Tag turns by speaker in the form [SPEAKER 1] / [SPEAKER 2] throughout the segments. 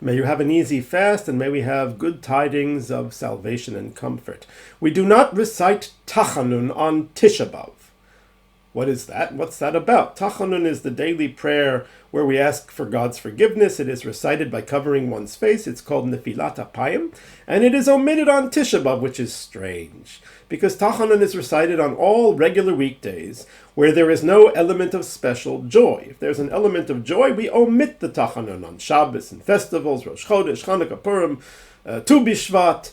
[SPEAKER 1] May you have an easy fast, and may we have good tidings of salvation and comfort. We do not recite Tachanun on Tisha B'Av. What is that? What's that about? Tachanun is the daily prayer where we ask for God's forgiveness. It is recited by covering one's face. It's called Nefilat HaPayim, and it is omitted on Tisha B'Av, which is strange, because Tachanun is recited on all regular weekdays where there is no element of special joy. If there's an element of joy, we omit the Tachanun on Shabbos and festivals, Rosh Chodesh, Chanukah, Purim, Tu B'Shvat.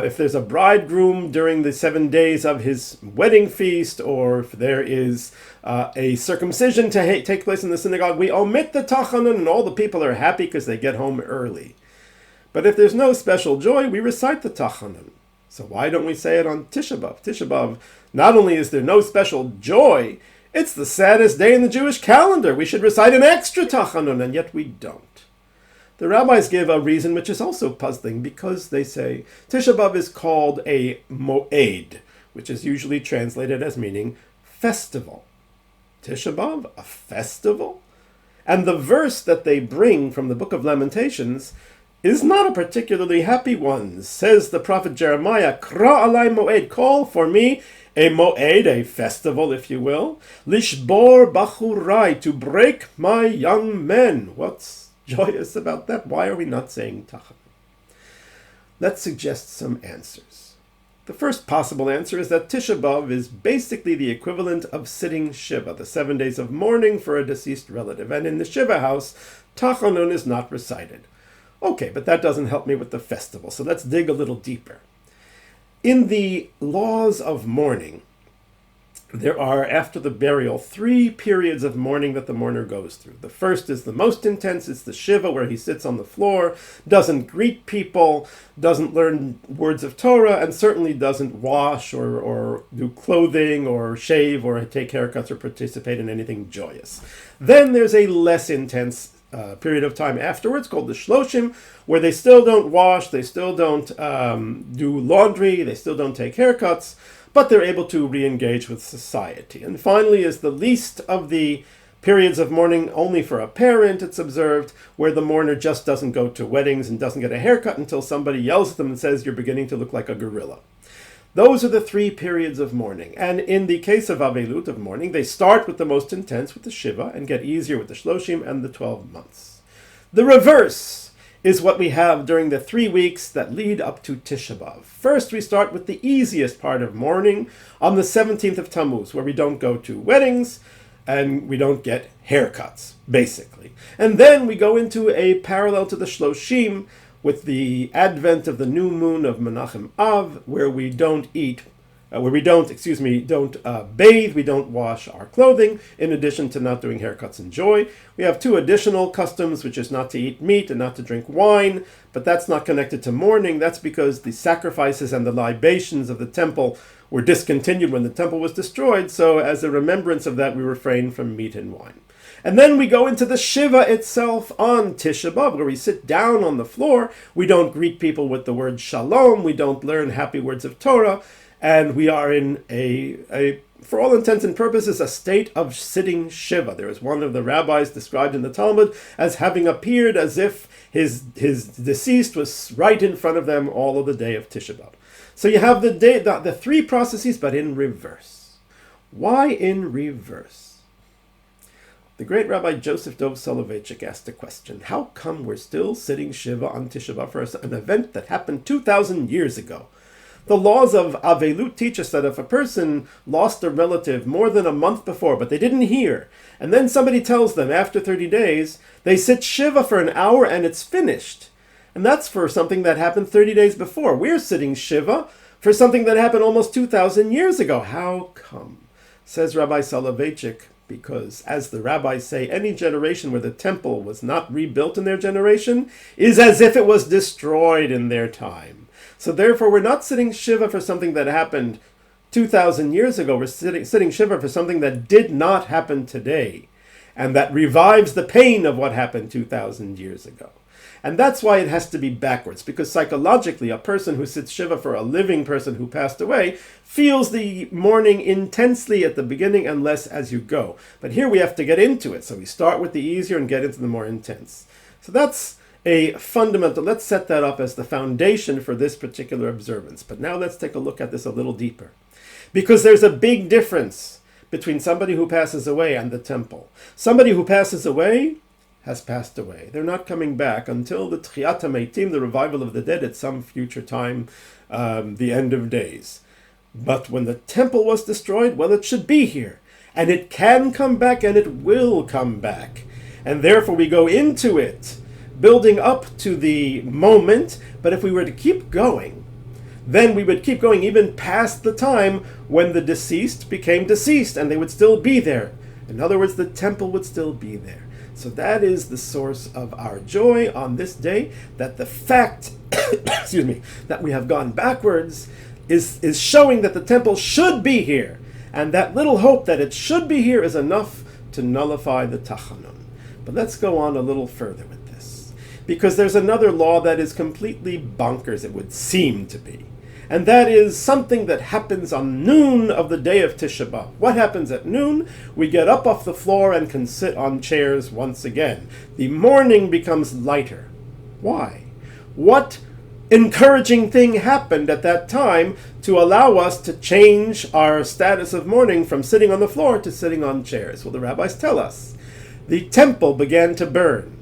[SPEAKER 1] If there's a bridegroom during the 7 days of his wedding feast, or if there is a circumcision to take place in the synagogue, we omit the Tachanun, and all the people are happy because they get home early. But if there's no special joy, we recite the Tachanun. So why don't we say it on Tisha B'Av? Tisha B'Av, not only is there no special joy, it's the saddest day in the Jewish calendar. We should recite an extra Tachanun, and yet we don't. The rabbis give a reason which is also puzzling, because they say Tisha B'Av is called a moed, which is usually translated as meaning festival. Tisha B'Av, a festival? And the verse that they bring from the Book of Lamentations is not a particularly happy one. Says the prophet Jeremiah, Kra alai moed, call for me a moed, a festival, if you will, lishbor bachurai, to break my young men. What's joyous about that? Why are we not saying Tachanun? Let's suggest some answers. The first possible answer is that Tisha B'Av is basically the equivalent of sitting Shiva, the 7 days of mourning for a deceased relative. And in the Shiva house, Tachanun is not recited. Okay, but that doesn't help me with the festival, so let's dig a little deeper. In the laws of mourning, there are, after the burial, 3 periods of mourning that the mourner goes through. The first is the most intense. It's the Shiva, where he sits on the floor, doesn't greet people, doesn't learn words of Torah, and certainly doesn't wash or do clothing or shave or take haircuts or participate in anything joyous. Then there's a less intense period of time afterwards called the Shloshim, where they still don't wash, they still don't do laundry, they still don't take haircuts, but they're able to re-engage with society. And finally is the least of the periods of mourning only for a parent, it's observed, where the mourner just doesn't go to weddings and doesn't get a haircut until somebody yells at them and says, you're beginning to look like a gorilla. Those are the 3 periods of mourning. And in the case of Avelut, of mourning, they start with the most intense, with the Shiva, and get easier with the Shloshim and the 12 months. The reverse is what we have during the 3 weeks that lead up to Tisha B'Av. First, we start with the easiest part of mourning on the 17th of Tammuz, where we don't go to weddings and we don't get haircuts, basically. And then we go into a parallel to the Shloshim, with the advent of the new moon of Menachem Av, where we don't bathe, we don't wash our clothing, in addition to not doing haircuts and joy. We have 2 additional customs, which is not to eat meat and not to drink wine, but that's not connected to mourning. That's because the sacrifices and the libations of the temple were discontinued when the temple was destroyed, so as a remembrance of that, we refrain from meat and wine. And then we go into the Shiva itself on Tisha B'Av, where we sit down on the floor. We don't greet people with the word Shalom. We don't learn happy words of Torah. And we are in for all intents and purposes, a state of sitting Shiva. There is one of the rabbis described in the Talmud as having appeared as if his deceased was right in front of them all of the day of Tisha B'Av. So you have the 3 processes, but in reverse. Why in reverse? The great Rabbi Joseph Dov Soloveitchik asked a question. How come we're still sitting Shiva on Tisha B'Av for an event that happened 2,000 years ago? The laws of Avelut teach us that if a person lost a relative more than a month before, but they didn't hear, and then somebody tells them after 30 days, they sit Shiva for an hour and it's finished. And that's for something that happened 30 days before. We're sitting Shiva for something that happened almost 2,000 years ago. How come? Says Rabbi Soloveitchik, because, as the rabbis say, any generation where the temple was not rebuilt in their generation is as if it was destroyed in their time. So therefore, we're not sitting Shiva for something that happened 2,000 years ago. We're sitting Shiva for something that did not happen today, and that revives the pain of what happened 2,000 years ago. And that's why it has to be backwards, because psychologically, a person who sits Shiva for a living person who passed away feels the mourning intensely at the beginning and less as you go. But here we have to get into it. So we start with the easier and get into the more intense. So that's a fundamental, let's set that up as the foundation for this particular observance. But now let's take a look at this a little deeper. Because there's a big difference between somebody who passes away and the temple. Somebody who passes away has passed away. They're not coming back until the Tchiyat HaMeitim, the revival of the dead, at some future time, the end of days. But when the temple was destroyed, well, it should be here. And it can come back, and it will come back. And therefore we go into it, building up to the moment. But if we were to keep going, then we would keep going even past the time when the deceased became deceased, and they would still be there. In other words, the temple would still be there. So that is the source of our joy on this day, that the fact, excuse me, that we have gone backwards is showing that the temple should be here. And that little hope that it should be here is enough to nullify the tachanun. But let's go on a little further with this, because there's another law that is completely bonkers, it would seem to be. And that is something that happens on noon of the day of Tisha B'Av. What happens at noon? We get up off the floor and can sit on chairs once again. The morning becomes lighter. Why? What encouraging thing happened at that time to allow us to change our status of mourning from sitting on the floor to sitting on chairs? Well, the rabbis tell us. The temple began to burn.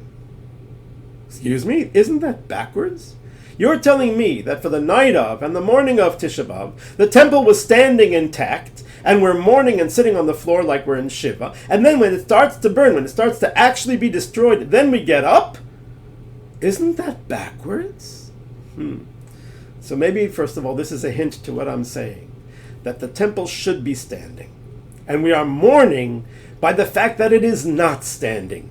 [SPEAKER 1] Excuse me? Isn't that backwards? You're telling me that for the night of and the morning of Tisha B'Av, the temple was standing intact, and we're mourning and sitting on the floor like we're in Shiva, and then when it starts to burn, when it starts to actually be destroyed, then we get up? Isn't that backwards? So maybe, first of all, this is a hint to what I'm saying, that the temple should be standing, and we are mourning by the fact that it is not standing.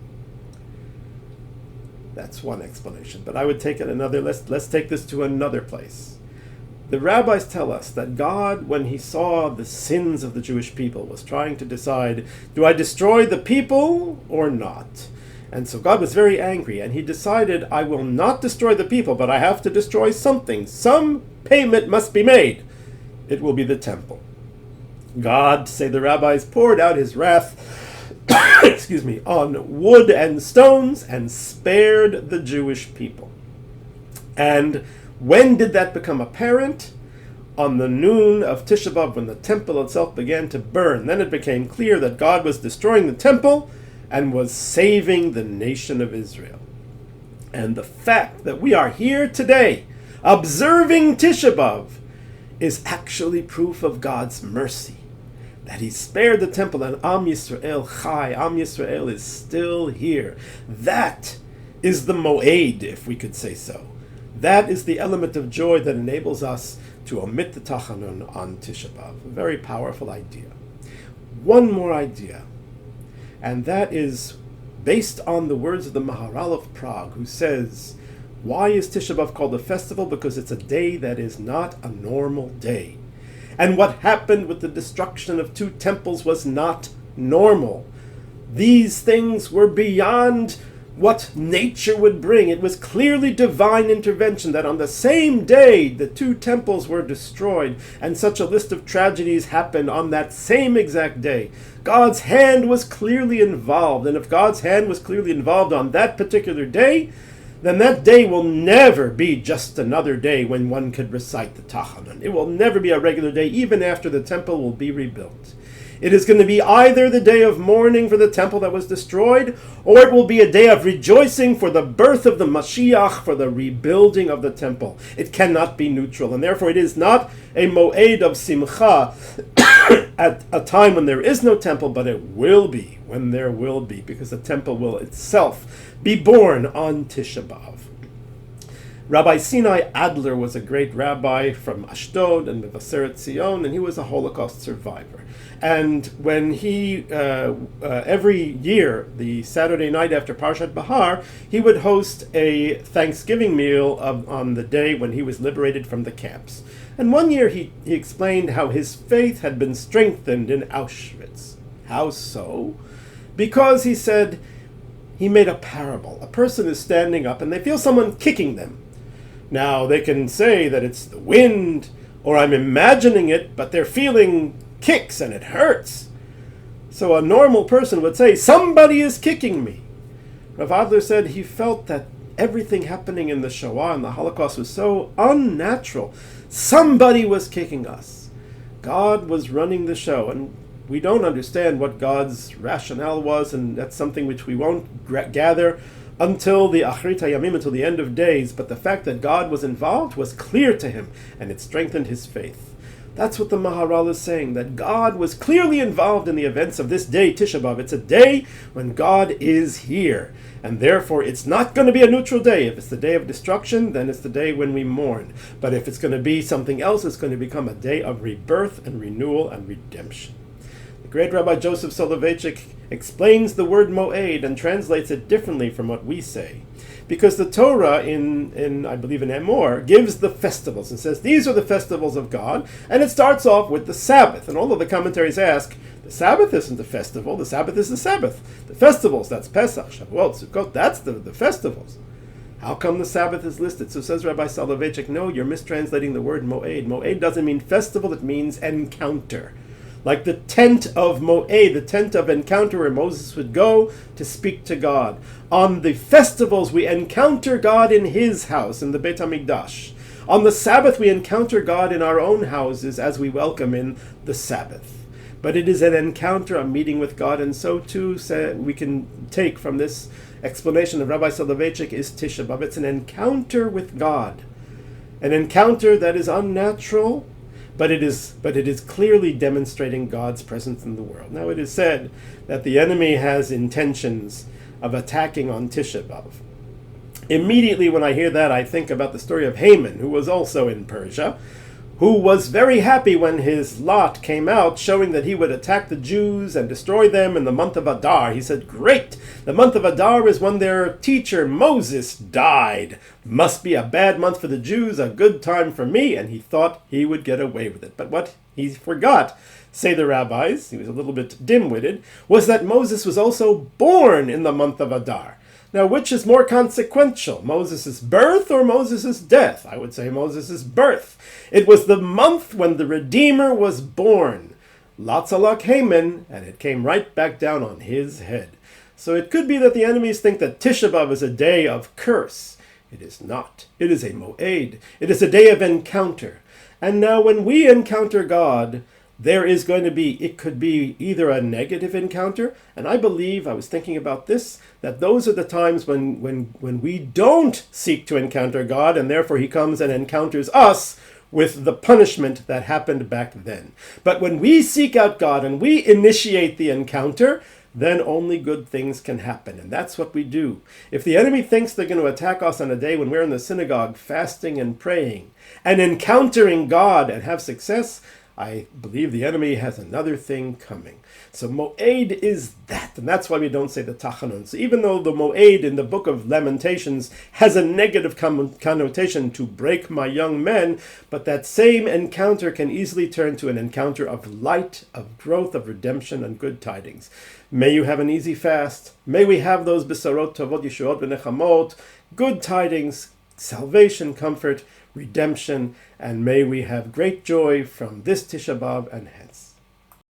[SPEAKER 1] That's one explanation, but I would take it another. Let's take this to another place. The rabbis tell us that God, when he saw the sins of the Jewish people, was trying to decide, do I destroy the people or not? And so God was very angry, and he decided, I will not destroy the people, but I have to destroy something. Some payment must be made. It will be the temple. God, say the rabbis, poured out his wrath excuse me, on wood and stones and spared the Jewish people. And when did that become apparent? On the noon of Tisha B'Av, when the temple itself began to burn. Then it became clear that God was destroying the temple and was saving the nation of Israel. And the fact that we are here today observing Tisha B'Av is actually proof of God's mercy, that he spared the temple, and Am Yisrael Chai, Am Yisrael is still here. That is the moed, if we could say so. That is the element of joy that enables us to omit the tachanun on Tisha B'Av. A very powerful idea. One more idea, and that is based on the words of the Maharal of Prague, who says, why is Tisha B'Av called a festival? Because it's a day that is not a normal day. And what happened with the destruction of two temples was not normal. These things were beyond what nature would bring. It was clearly divine intervention that on the same day the two temples were destroyed, and such a list of tragedies happened on that same exact day. God's hand was clearly involved, and if God's hand was clearly involved on that particular day, then that day will never be just another day when one could recite the Tachanun. It will never be a regular day, even after the temple will be rebuilt. It is going to be either the day of mourning for the temple that was destroyed, or it will be a day of rejoicing for the birth of the Mashiach, for the rebuilding of the temple. It cannot be neutral, and therefore it is not a moed of simcha at a time when there is no temple, but it will be when there will be, because the temple will itself be born on Tisha B'Av. Rabbi Sinai Adler was a great rabbi from Ashdod and Mevaseret Zion, and he was a Holocaust survivor. And when he, every year, the Saturday night after Parshat Bahar, he would host a Thanksgiving meal on the day when he was liberated from the camps. And one year he explained how his faith had been strengthened in Auschwitz. How so? Because, he said, he made a parable. A person is standing up and they feel someone kicking them. Now, they can say that it's the wind, or I'm imagining it, but they're feeling kicks and it hurts. So a normal person would say, somebody is kicking me. Rav Adler said he felt that everything happening in the Shoah and the Holocaust was so unnatural. Somebody was kicking us. God was running the show, and we don't understand what God's rationale was, and that's something which we won't gather until the Achrit HaYamim, until the end of days. But the fact that God was involved was clear to him, and it strengthened his faith. That's what the Maharal is saying, that God was clearly involved in the events of this day, Tisha B'Av. It's a day when God is here, and therefore it's not going to be a neutral day. If it's the day of destruction, then it's the day when we mourn. But if it's going to be something else, it's going to become a day of rebirth and renewal and redemption. The great Rabbi Joseph Soloveitchik explains the word moed and translates it differently from what we say. Because the Torah in I believe in Emor, gives the festivals and says these are the festivals of God, and it starts off with the Sabbath. And all of the commentaries ask, the Sabbath isn't the festival, the Sabbath is the Sabbath. The festivals, that's Pesach, Shavuot, Sukkot, that's the festivals. How come the Sabbath is listed? So says Rabbi Soloveitchik, no, you're mistranslating the word moed. Moed doesn't mean festival, it means encounter. Like the tent of Moed, the tent of encounter where Moses would go to speak to God. On the festivals, we encounter God in his house, in the Beit HaMikdash. On the Sabbath, we encounter God in our own houses as we welcome in the Sabbath. But it is an encounter, a meeting with God, and so too we can take from this explanation of Rabbi Soloveitchik is Tisha B'Av. It's an encounter with God. An encounter that is unnatural, but it is clearly demonstrating God's presence in the world. Now it is said that the enemy has intentions of attacking on Tisha B'Av. Immediately when I hear that, I think about the story of Haman, who was also in Persia, who was very happy when his lot came out showing that he would attack the Jews and destroy them in the month of Adar. He said, great, the month of Adar is when their teacher Moses died. Must be a bad month for the Jews, a good time for me, and he thought he would get away with it. But what he forgot, say the rabbis, he was a little bit dim-witted, was that Moses was also born in the month of Adar. Now, which is more consequential, Moses' birth or Moses' death? I would say Moses' birth. It was the month when the Redeemer was born. Latzalak Haman, and it came right back down on his head. So it could be that the enemies think that Tisha B'Av is a day of curse. It is not. It is a moed. It is a day of encounter. And now when we encounter God, there is going to be, it could be either a negative encounter, and I believe, I was thinking about this, that those are the times when we don't seek to encounter God, and therefore he comes and encounters us with the punishment that happened back then. But when we seek out God and we initiate the encounter, then only good things can happen. And that's what we do. If the enemy thinks they're going to attack us on a day when we're in the synagogue fasting and praying and encountering God and have success, I believe the enemy has another thing coming. So Moed is that, and that's why we don't say the Tachanun. So even though the Moed in the book of Lamentations has a negative connotation to break my young men, but that same encounter can easily turn to an encounter of light, of growth, of redemption, and good tidings. May you have an easy fast. May we have those Besarot Tovot Yeshuot V'Nechamot, good tidings, salvation, comfort, redemption, and may we have great joy from this Tisha B'Av and hence.